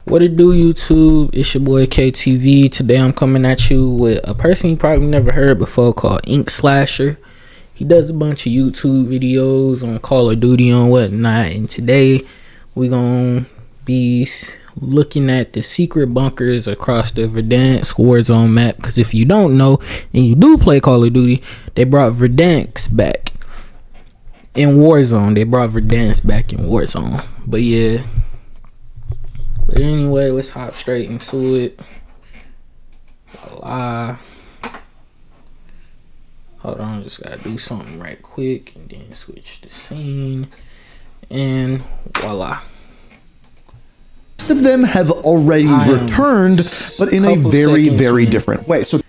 What it do, YouTube? It's your boy KTV. Today I'm coming at you with a person you probably never heard before called Inkslasher. He does a bunch of YouTube videos on Call of Duty and whatnot. And today we're gonna be looking at the secret bunkers across the Verdanks Warzone map. Because if you don't know and you do play Call of Duty, they brought Verdanks back in Warzone. But yeah. But anyway, let's hop straight into it. Voila. Hold on, just gotta do something right quick and then switch the scene. And voila. Most of them have already returned, but in a very different way. So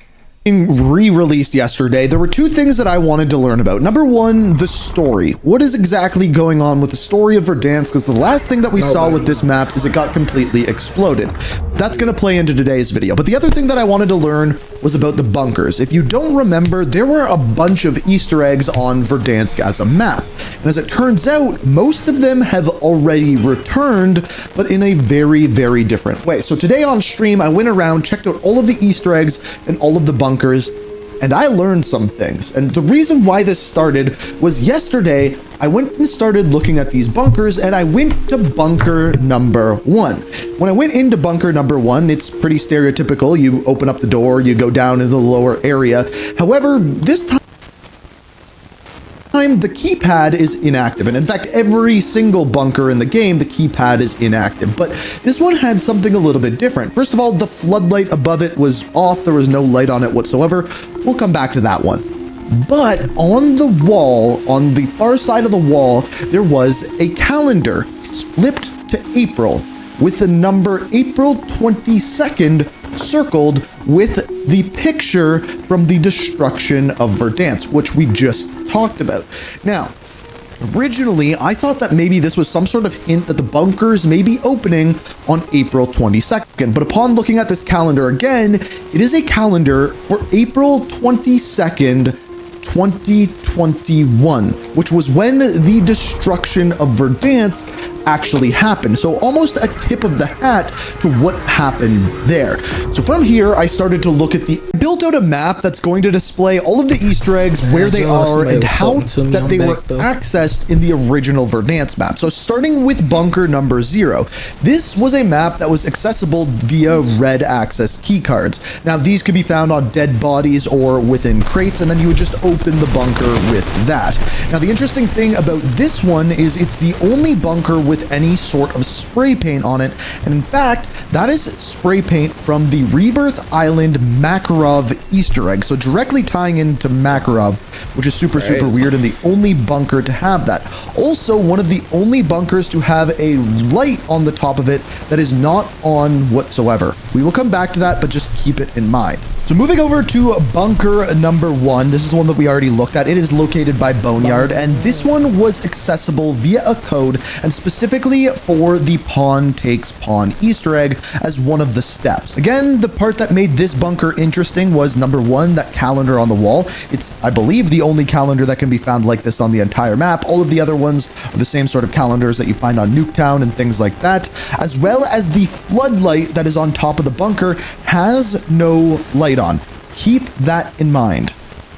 re-released yesterday, there were two things that I wanted to learn about. Number one, the story. What is exactly going on with the story of Verdanks? Because the last thing that we saw with this map is it got completely exploded. That's going to play into today's video. But the other thing that I wanted to learn was about the bunkers. If you don't remember, there were a bunch of Easter eggs on Verdansk as a map. And as it turns out, most of them have already returned, but in a very different way. So today on stream, I went around, checked out all of the Easter eggs and all of the bunkers, and I learned some things. And the reason why this started was yesterday, I went and started looking at these bunkers, and I went to bunker number 1. When I went into bunker number 1, it's pretty stereotypical. You open up the door, you go down into the lower area. However, this time the keypad is inactive, and in fact every single bunker in the game the keypad is inactive, but this one had something a little bit different. First of all, the floodlight above it was off. There was no light on it whatsoever. We'll come back to that one. But on the wall, on the far side of the wall, there was a calendar flipped to April with the number April 22nd circled with the picture from the destruction of Verdansk, which we just talked about. Now, originally, I thought that maybe this was some sort of hint that the bunkers may be opening on April 22nd. But upon looking at this calendar again, it is a calendar for April 22nd, 2021, which was when the destruction of Verdansk actually happened. So almost a tip of the hat to what happened there. So from here, I started to look at built out a map that's going to display all of the Easter eggs, where they are, and how that they were accessed in the original Verdansk map. So starting with bunker number 0, this was a map that was accessible via red access keycards. Now these could be found on dead bodies or within crates, and then you would just open the bunker with that. Now the interesting thing about this one is it's the only bunker with any sort of spray paint on it, and in fact that is spray paint from the Rebirth Island Makarov Easter egg, so directly tying into Makarov, which is super weird, and the only bunker to have that. Also one of the only bunkers to have a light on the top of it that is not on whatsoever. We will come back to that, but just keep it in mind. So moving over to bunker number 1, this is one that we already looked at. It is located by Boneyard, and this one was accessible via a code, and specifically for the pawn takes pawn Easter egg as one of the steps. Again, the part that made this bunker interesting was number 1, that calendar on the wall. It's, I believe, the only calendar that can be found like this on the entire map. All of the other ones are the same sort of calendars that you find on Nuketown and things like that, as well as the floodlight that is on top of the bunker has no light on. Keep that in mind.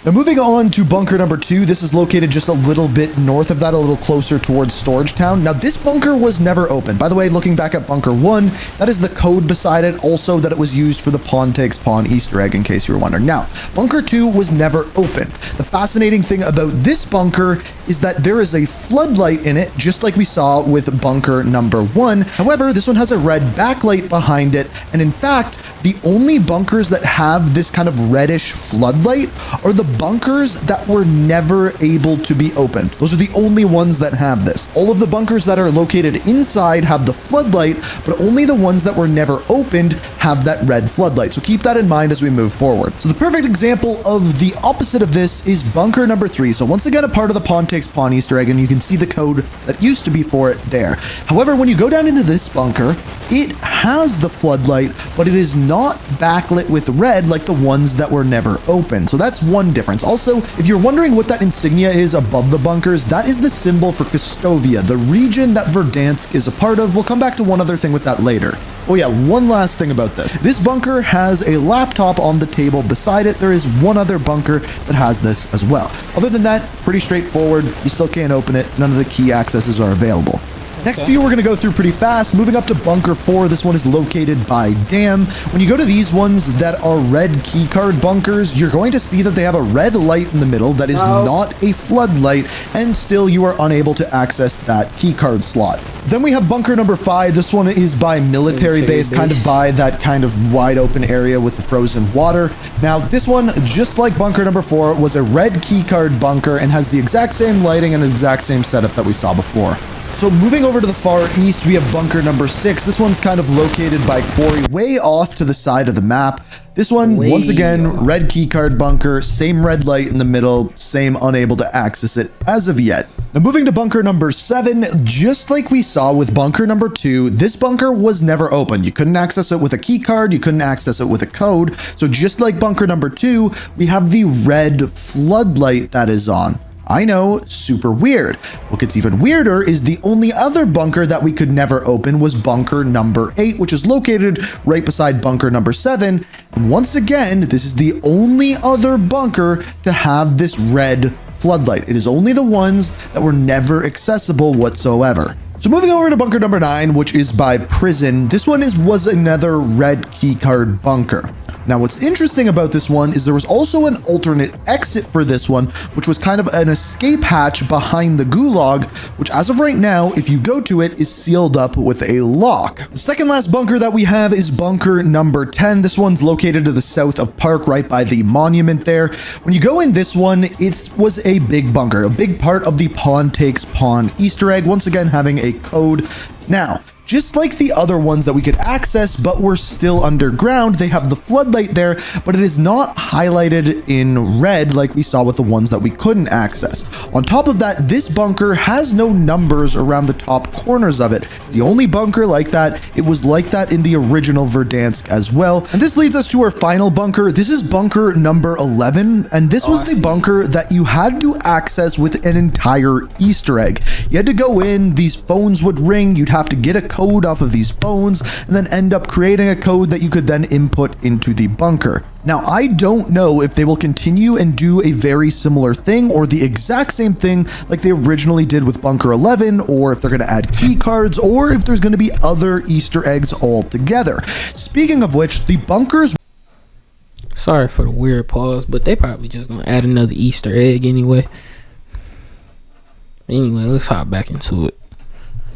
Now moving on to bunker number 2, this is located just a little bit north of that, a little closer towards Storage Town. Now this bunker was never open. By the way, looking back at bunker 1, that is the code beside it, also that it was used for the pawn takes pawn Easter egg, in case you were wondering. Now, bunker 2 was never open. The fascinating thing about this bunker is that there is a floodlight in it, just like we saw with bunker number 1. However, this one has a red backlight behind it, and in fact, the only bunkers that have this kind of reddish floodlight are the bunkers that were never able to be opened. Those are the only ones that have this. All of the bunkers that are located inside have the floodlight, but only the ones that were never opened have that red floodlight. So keep that in mind as we move forward. So the perfect example of the opposite of this is bunker number 3. So once again, a part of the pawn takes pawn Easter egg, and you can see the code that used to be for it there. However, when you go down into this bunker, it has the floodlight, but it is not backlit with red like the ones that were never opened. So that's one difference. Also, if you're wondering what that insignia is above the bunkers, that is the symbol for Custovia, the region that Verdansk is a part of. We'll come back to one other thing with that later. Oh yeah, one last thing about this. This bunker has a laptop on the table beside it. There is one other bunker that has this as well. Other than that, pretty straightforward. You still can't open it. None of the key accesses are available. Next few we're going to go through pretty fast. Moving up to bunker 4, this one is located by dam. When you go to these ones that are red keycard bunkers, you're going to see that they have a red light in the middle that is not a floodlight, and still you are unable to access that keycard slot. Then we have bunker number 5. This one is by military base, kind of by that kind of wide open area with the frozen water. Now this one, just like bunker number 4, was a red keycard bunker and has the exact same lighting and exact same setup that we saw before. So moving over to the far east, we have bunker number 6. This one's kind of located by quarry way off to the side of the map. This one, once again, red keycard bunker, same red light in the middle, same unable to access it as of yet. Now moving to bunker number 7, just like we saw with bunker number 2, this bunker was never opened. You couldn't access it with a key card, you couldn't access it with a code. So just like bunker number 2, we have the red floodlight that is on. I know, super weird. What gets even weirder is the only other bunker that we could never open was bunker number 8, which is located right beside bunker number 7. And once again, this is the only other bunker to have this red floodlight. It is only the ones that were never accessible whatsoever. So moving over to bunker number 9, which is by prison, this one was another red keycard bunker. Now, what's interesting about this one is there was also an alternate exit for this one, which was kind of an escape hatch behind the gulag, which as of right now, if you go to it, is sealed up with a lock. The second last bunker that we have is bunker number 10. This one's located to the south of Park, right by the monument there. When you go in this one, it was a big bunker, a big part of the Pawn Takes Pawn Easter egg, once again having a code. Now, just like the other ones that we could access, but were still underground, they have the floodlight there, but it is not highlighted in red like we saw with the ones that we couldn't access. On top of that, this bunker has no numbers around the top corners of it. It's the only bunker like that. It was like that in the original Verdanks as well. And this leads us to our final bunker. This is bunker number 11, and this was the bunker that you had to access with an entire Easter egg. You had to go in, these phones would ring, you'd have to get a code off of these phones and then end up creating a code that you could then input into the bunker. Now, I don't know if they will continue and do a very similar thing or the exact same thing like they originally did with bunker 11, or if they're going to add key cards, or if there's going to be other Easter eggs altogether. Speaking of which, the bunkers... Sorry for the weird pause, but they probably just going to add another Easter egg anyway. Anyway, let's hop back into it.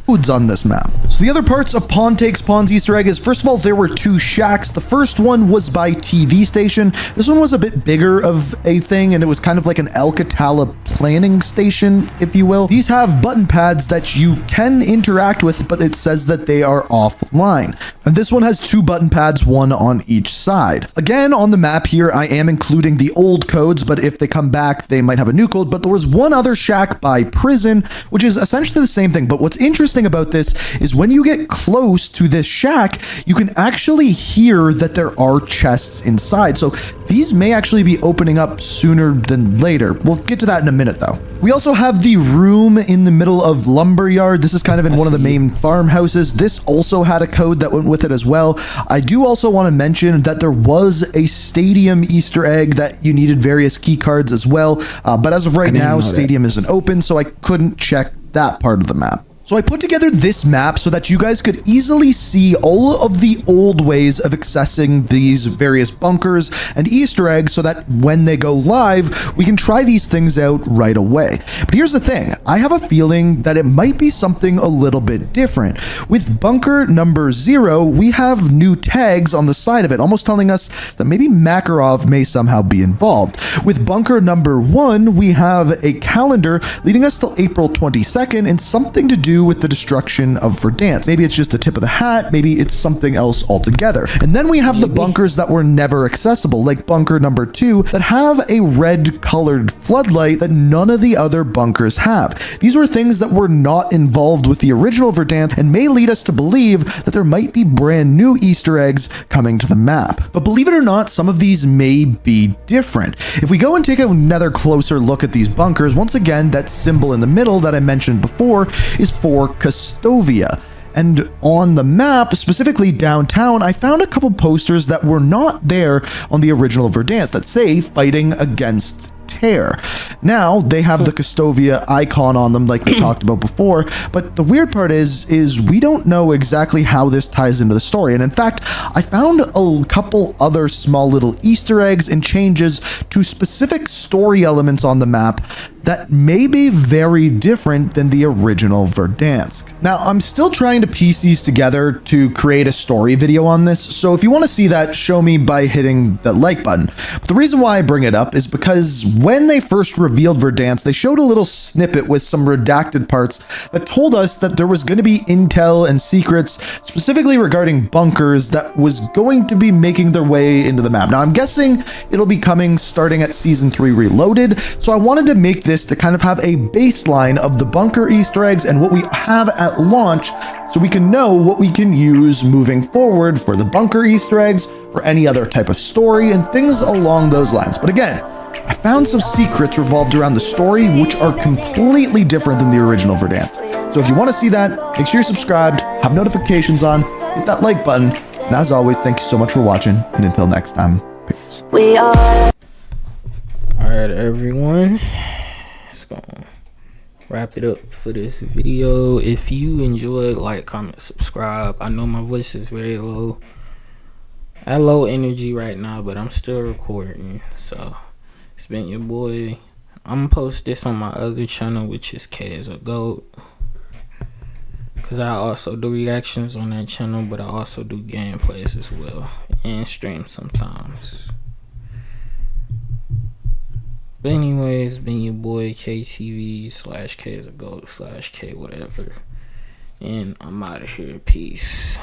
Codes on this map. So the other parts of Pawn Takes Pawn's Easter egg is, first of all, there were 2 shacks. The first one was by TV station. This one was a bit bigger of a thing, and it was kind of like an Alcatala planning station, if you will. These have button pads that you can interact with, but it says that they are offline. And this one has 2 button pads, one on each side. Again, on the map here, I am including the old codes, but if they come back, they might have a new code. But there was one other shack by prison, which is essentially the same thing. But what's interesting about this is when you get close to this shack, you can actually hear that there are chests inside. So these may actually be opening up sooner than later. We'll get to that in a minute though. We also have the room in the middle of Lumberyard. This is kind of in one of the main farmhouses. This also had a code that went with it as well. I do also want to mention that there was a stadium Easter egg that you needed various key cards as well. But as of right now, stadium isn't open, so I couldn't check that part of the map. So I put together this map so that you guys could easily see all of the old ways of accessing these various bunkers and Easter eggs so that when they go live, we can try these things out right away. But here's the thing, I have a feeling that it might be something a little bit different. With bunker number 0, we have new tags on the side of it, almost telling us that maybe Makarov may somehow be involved. With bunker number 1, we have a calendar leading us till April 22nd and something to do with the destruction of Verdanks. Maybe it's just the tip of the hat, maybe it's something else altogether. And then we have the bunkers that were never accessible, like bunker number 2, that have a red colored floodlight that none of the other bunkers have. These were things that were not involved with the original Verdanks and may lead us to believe that there might be brand new Easter eggs coming to the map. But believe it or not, some of these may be different. If we go and take another closer look at these bunkers, once again, that symbol in the middle that I mentioned before is for Custovia. And on the map, specifically downtown, I found a couple posters that were not there on the original Verdanks that say fighting against Terror. Now they have the Custovia icon on them like we talked about before, but the weird part is we don't know exactly how this ties into the story. And in fact, I found a couple other small little Easter eggs and changes to specific story elements on the map that may be very different than the original Verdanks. Now, I'm still trying to piece these together to create a story video on this, so if you want to see that, show me by hitting the like button. But the reason why I bring it up is because when they first revealed Verdanks, they showed a little snippet with some redacted parts that told us that there was going to be intel and secrets, specifically regarding bunkers, that was going to be making their way into the map. Now, I'm guessing it'll be coming starting at Season 3 Reloaded, so I wanted to make this to kind of have a baseline of the bunker Easter eggs and what we have at launch, so we can know what we can use moving forward for the bunker Easter eggs, for any other type of story, and things along those lines. But again, I found some secrets revolved around the story which are completely different than the original Verdanks. So if you want to see that, make sure you're subscribed, have notifications on, hit that like button, and as always, thank you so much for watching, and until next time, peace. Alright, everyone, let's go wrap it up for this video. If you enjoyed, like, comment, subscribe. I know my voice is very low, at low energy right now, but I'm still recording. So it's been your boy. I'm gonna post this on my other channel, which is K as a Goat, because I also do reactions on that channel, but I also do gameplays as well and stream sometimes. But anyways, been your boy KTV /K as a Goat /K whatever, and I'm out of here. Peace.